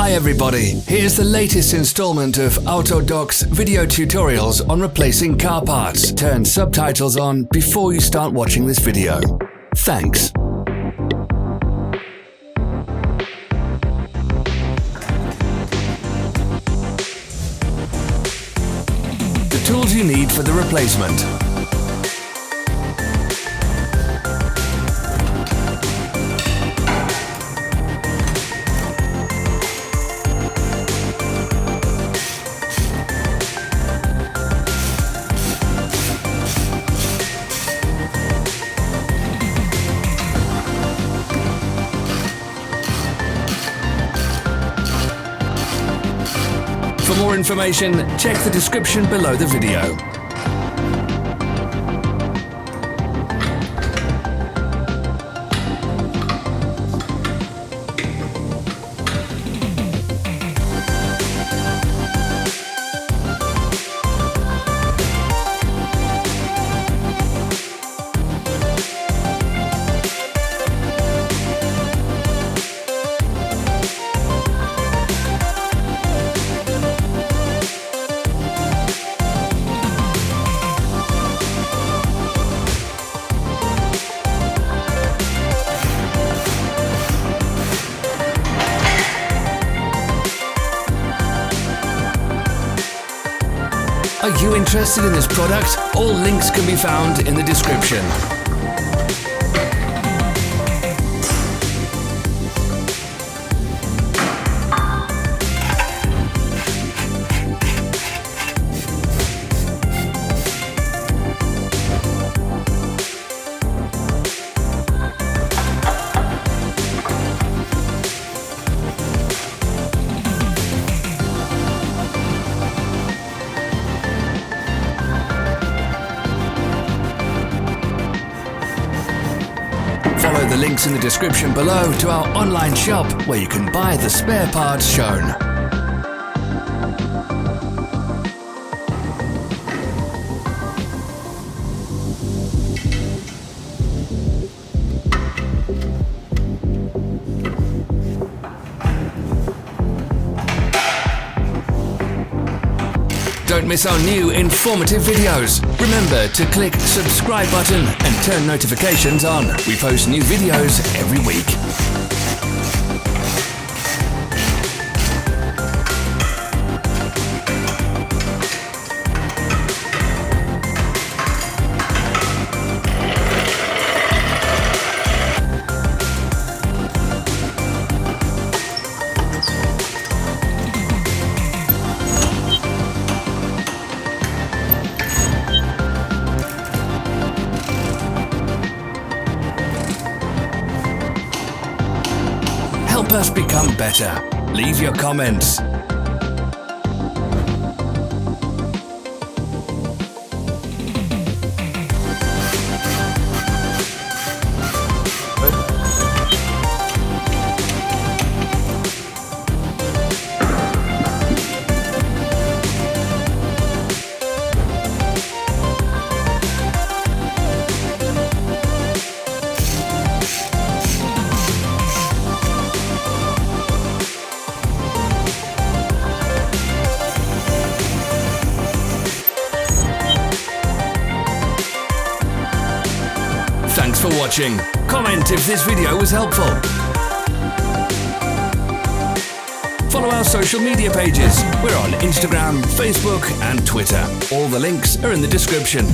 Hi everybody, here's the latest installment of Autodoc's video tutorials on replacing car parts. Turn subtitles on before you start watching this video. Thanks. The tools you need for the replacement. For more information, check the description below the video. Are you interested in this product? All links can be found in the description. Follow the links in the description below to our online shop where you can buy the spare parts shown. Don't miss our new informative videos. Remember to click subscribe button and turn notifications on. We post new videos every week. Help us become better. Leave your comments. Thanks for watching. Comment if this video was helpful. Follow our social media pages. We're on Instagram, Facebook and Twitter. All the links are in the description.